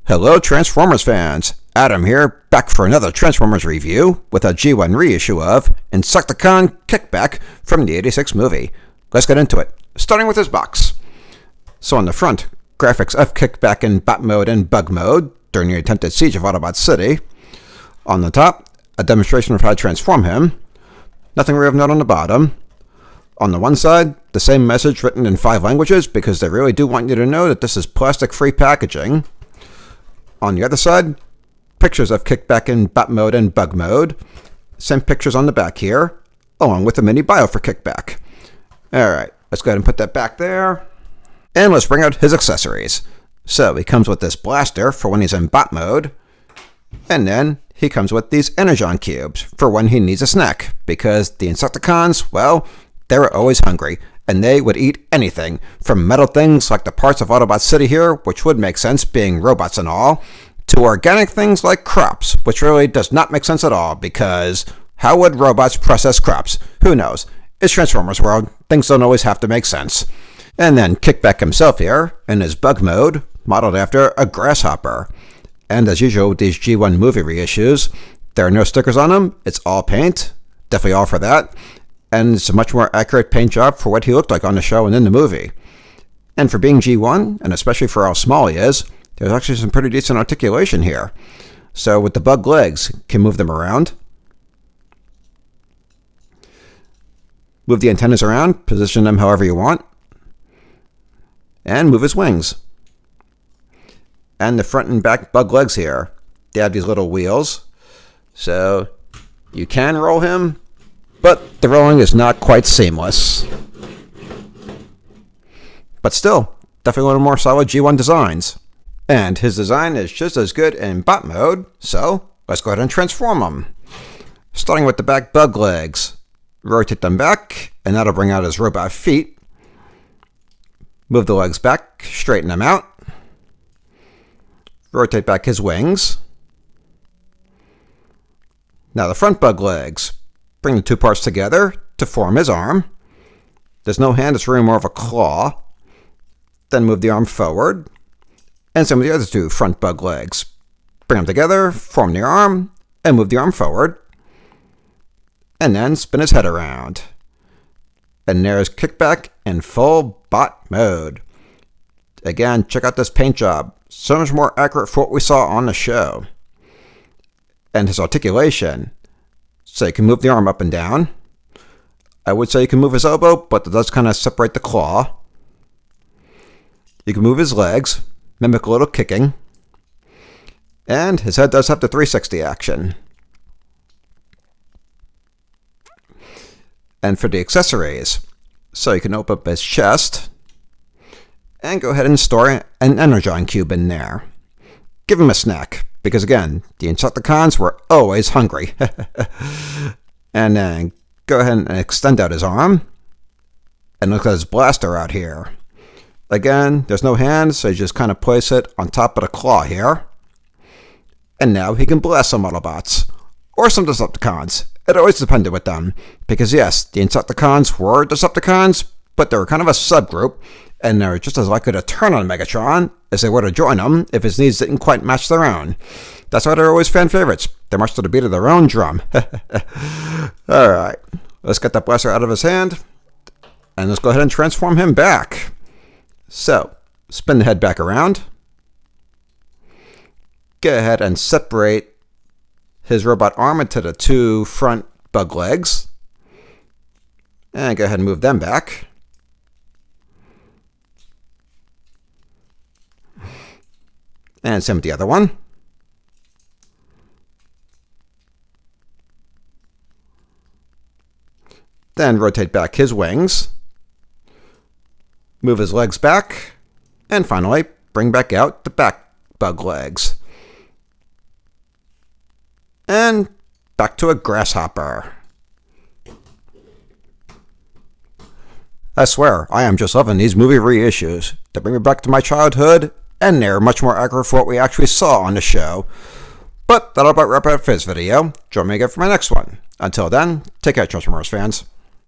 Hello Transformers fans, Adam here, back for another Transformers review with a G1 reissue of Insecticon KICKBACK from the '86 movie. Let's get into it, starting with this box. So on the front, graphics of KICKBACK in Bat Mode and Bug Mode during the attempted siege of Autobot City. On the top, a demonstration of how to transform him. Nothing really of note on the bottom. On the one side, the same message written in 5 languages because they really do want you to know that this is plastic-free packaging. On the other side, pictures of KICKBACK in Bat Mode and Bug Mode. Same pictures on the back here, along with a mini bio for KICKBACK. Alright, let's go ahead and put that back there. And let's bring out his accessories. So he comes with this blaster for when he's in Bat Mode. And then he comes with these Energon cubes for when he needs a snack. Because the Insecticons, well, they were always hungry. And they would eat anything, from metal things like the parts of Autobot City here, which would make sense being robots and all, to organic things like crops, which really does not make sense at all, because how would robots process crops? Who knows? It's Transformers world, things don't always have to make sense. And then KICKBACK himself here, in his Bug Mode, modeled after a grasshopper. And as usual with these G1 movie reissues, there are no stickers on them, it's all paint, definitely all for that. And it's a much more accurate paint job for what he looked like on the show and in the movie. And for being G1, and especially for how small he is, there's actually some pretty decent articulation here. So with the bug legs, can move them around. Move the antennas around, position them however you want. And move his wings. And the front and back bug legs here, they have these little wheels. So you can roll him, but the rolling is not quite seamless. But still, definitely one of the more solid G1 designs. And his design is just as good in Bat Mode, so let's go ahead and transform him. Starting with the back bug legs. Rotate them back, and that'll bring out his robot feet. Move the legs back, straighten them out. Rotate back his wings. Now the front bug legs. Bring the 2 parts together to form his arm. There's no hand, it's really more of a claw. Then move the arm forward. And same with the other 2 front bug legs. Bring them together, form the arm, and move the arm forward. And then spin his head around. And there's KICKBACK in full bot mode. Again, check out this paint job. So much more accurate for what we saw on the show. And his articulation. So you can move the arm up and down. I would say you can move his elbow, but that does kind of separate the claw. You can move his legs, mimic a little kicking. And his head does have the 360 action. And for the accessories, so you can open up his chest and go ahead and store an Energon cube in there. Give him a snack. Because again, the Insecticons were always hungry. And then go ahead and extend out his arm. And look at his blaster out here. Again, there's no hand, so you just kind of place it on top of the claw here. And now he can blast some Autobots. Or some Decepticons. It always depended with them. Because yes, the Insecticons were Decepticons, but they were kind of a subgroup. And they're just as likely to turn on Megatron as they were to join him if his needs didn't quite match their own. That's why they're always fan favorites. They march to the beat of their own drum. Alright, let's get that blaster out of his hand. And let's go ahead and transform him back. So, spin the head back around. Go ahead and separate his robot arm into the 2 front bug legs. And go ahead and move them back. And same with the other one. Then rotate back his wings. Move his legs back. And finally, bring back out the back bug legs. And back to a grasshopper. I swear, I am just loving these movie reissues. They bring me back to my childhood. And they're much more accurate for what we actually saw on the show. But that'll about wrap it up for this video. Join me again for my next one. Until then, take care, Transformers fans.